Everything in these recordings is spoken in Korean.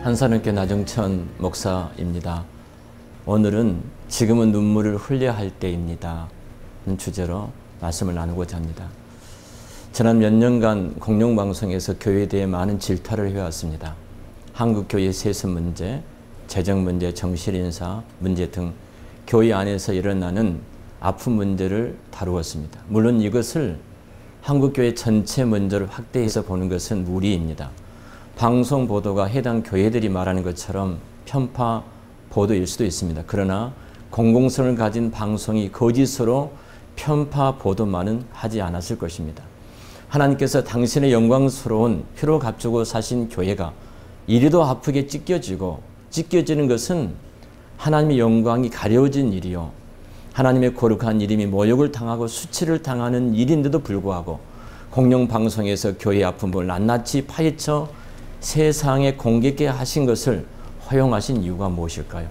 한산은교회 나정천 목사입니다. 오늘은 지금은 눈물을 흘려야 할 때입니다 주제로 말씀을 나누고자 합니다. 지난 몇 년간 공영방송에서 교회에 대해 많은 질타를 해왔습니다. 한국교회 세습 문제, 재정 문제, 정실인사 문제 등 교회 안에서 일어나는 아픈 문제를 다루었습니다. 물론 이것을 한국교회 전체 문제를 확대해서 보는 것은 무리입니다. 방송 보도가 해당 교회들이 말하는 것처럼 편파 보도일 수도 있습니다. 그러나 공공성을 가진 방송이 거짓으로 편파 보도만은 하지 않았을 것입니다. 하나님께서 당신의 영광스러운 피로 값주고 사신 교회가 이리도 아프게 찢겨지는 것은 하나님의 영광이 가려진 일이요, 하나님의 거룩한 이름이 모욕을 당하고 수치를 당하는 일인데도 불구하고 공영방송에서 교회의 아픔을 낱낱이 파헤쳐 세상에 공개케 하신 것을 허용하신 이유가 무엇일까요?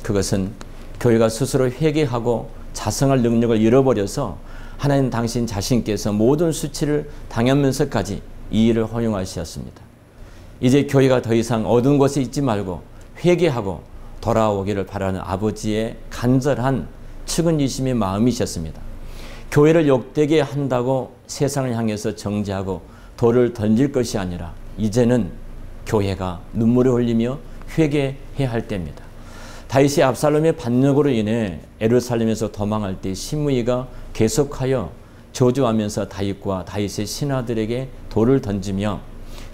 그것은 교회가 스스로 회개하고 자성할 능력을 잃어버려서 하나님 당신 자신께서 모든 수치를 당하면서까지 이 일을 허용하셨습니다. 이제 교회가 더 이상 어두운 곳에 있지 말고 회개하고 돌아오기를 바라는 아버지의 간절한 측은지심의 마음이셨습니다. 교회를 욕되게 한다고 세상을 향해서 정죄하고 돌을 던질 것이 아니라 이제는 교회가 눈물을 흘리며 회개해야 할 때입니다. 다윗이 압살롬의 반역으로 인해 예루살렘에서 도망할 때 시므이가 계속하여 저주하면서 다윗과 다윗의 신하들에게 돌을 던지며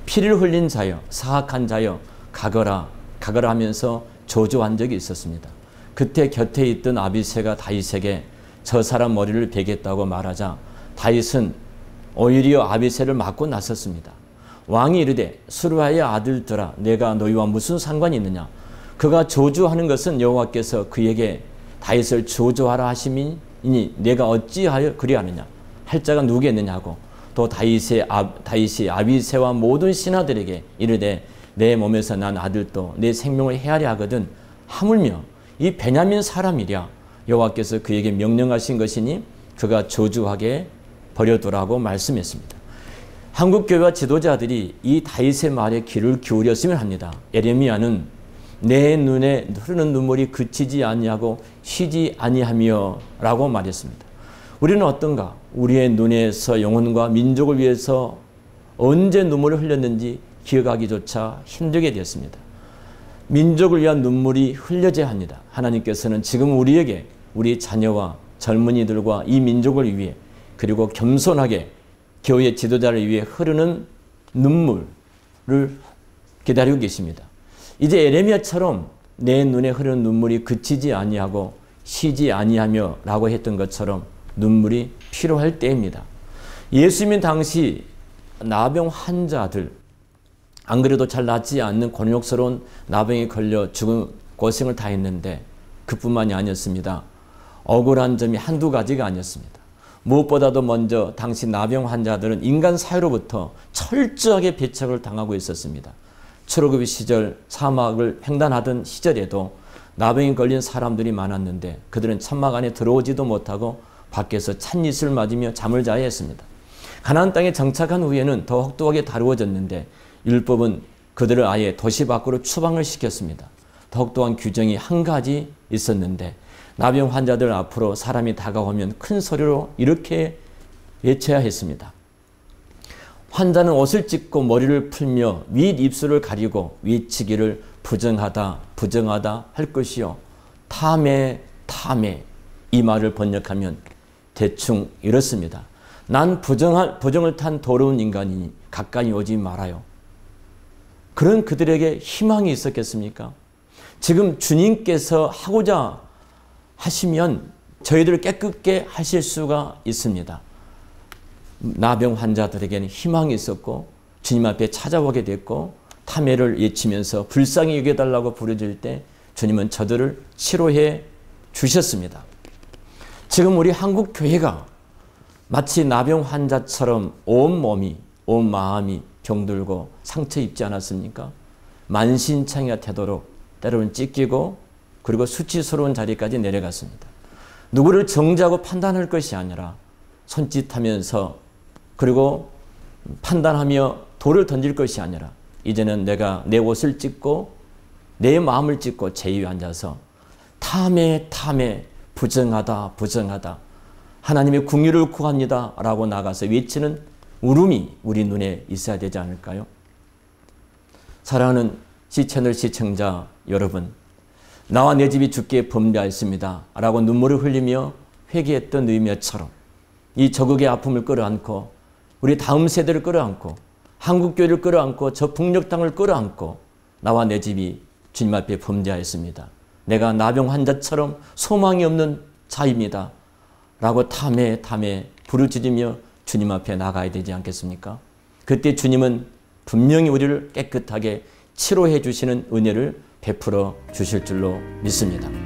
피를 흘린 자여, 사악한 자여, 가거라 하면서 저주한 적이 있었습니다. 그때 곁에 있던 아비새가 다윗에게 저 사람 머리를 베겠다고 말하자 다윗은 오히려 아비새를 맞고 나섰습니다. 왕이 이르되 수르야의 아들들아, 내가 너희와 무슨 상관이 있느냐? 그가 저주하는 것은 여호와께서 그에게 다윗을 저주하라 하심이니 내가 어찌하여 그리하느냐? 할 자가 누구겠느냐고. 또 다윗이 아비새와 모든 신하들에게 이르되 내 몸에서 난 아들도 내 생명을 헤아려 하거든 하물며 이 베냐민 사람이랴. 여호와께서 그에게 명령하신 것이니 그가 저주하게 버려두라고 말씀했습니다. 한국교회와 지도자들이 이 다윗의 말에 귀를 기울였으면 합니다. 예레미야는 내 눈에 흐르는 눈물이 그치지 아니하고 쉬지 아니하며 라고 말했습니다. 우리는 어떤가? 우리의 눈에서 영혼과 민족을 위해서 언제 눈물을 흘렸는지 기억하기조차 힘들게 되었습니다. 민족을 위한 눈물이 흘려져야 합니다. 하나님께서는 지금 우리에게 우리 자녀와 젊은이들과 이 민족을 위해 그리고 겸손하게 교회 지도자를 위해 흐르는 눈물을 기다리고 계십니다. 이제 예레미야처럼 내 눈에 흐르는 눈물이 그치지 아니하고 쉬지 아니하며 라고 했던 것처럼 눈물이 필요할 때입니다. 예수님 당시 나병 환자들, 안 그래도 잘 낫지 않는 곤욕스러운 나병에 걸려 죽은 고생을 다 했는데 그뿐만이 아니었습니다. 억울한 점이 한두 가지가 아니었습니다. 무엇보다도 먼저 당시 나병 환자들은 인간 사회로부터 철저하게 배척을 당하고 있었습니다. 출애굽 시절 사막을 횡단하던 시절에도 나병에 걸린 사람들이 많았는데 그들은 천막 안에 들어오지도 못하고 밖에서 찬이슬을 맞으며 잠을 자야 했습니다. 가나안 땅에 정착한 후에는 더 혹독하게 다루어졌는데 율법은 그들을 아예 도시 밖으로 추방을 시켰습니다. 더욱더한 규정이 한 가지 있었는데 나병 환자들 앞으로 사람이 다가오면 큰 소리로 이렇게 외쳐야 했습니다. 환자는 옷을 찢고 머리를 풀며 윗 입술을 가리고 외치기를 부정하다 할 것이요 탐해 이 말을 번역하면 대충 이렇습니다. 난 부정을 탄 더러운 인간이니 가까이 오지 말아요. 그런 그들에게 희망이 있었겠습니까? 지금 주님께서 하고자 하시면 저희들을 깨끗게 하실 수가 있습니다. 나병 환자들에게는 희망이 있었고 주님 앞에 찾아오게 됐고 탐해를 외치면서 불쌍히 여겨달라고 부르질 때 주님은 저들을 치료해 주셨습니다. 지금 우리 한국 교회가 마치 나병 환자처럼 온 몸이 온 마음이 병들고 상처 입지 않았습니까? 만신창이가 되도록 때로는 찢기고 그리고 수치스러운 자리까지 내려갔습니다. 누구를 정죄하고 판단할 것이 아니라 손짓하면서 그리고 판단하며 돌을 던질 것이 아니라 이제는 내가 내 옷을 찢고 내 마음을 찢고 제위에 앉아서 탐해 부정하다 하나님의 궁유를 구합니다 라고 나가서 외치는 울음이 우리 눈에 있어야 되지 않을까요? 사랑하는 시채널 시청자 여러분, 나와 내 집이 주께 범죄하였습니다 라고 눈물을 흘리며 회개했던 느헤미야처럼 이 저국의 아픔을 끌어안고 우리 다음 세대를 끌어안고 한국교회를 끌어안고 저 북녘 땅을 끌어안고 나와 내 집이 주님 앞에 범죄하였습니다. 내가 나병 환자처럼 소망이 없는 자입니다 라고 탐해 부르짖으며 주님 앞에 나가야 되지 않겠습니까? 그때 주님은 분명히 우리를 깨끗하게 치료해 주시는 은혜를 베풀어 주실 줄로 믿습니다.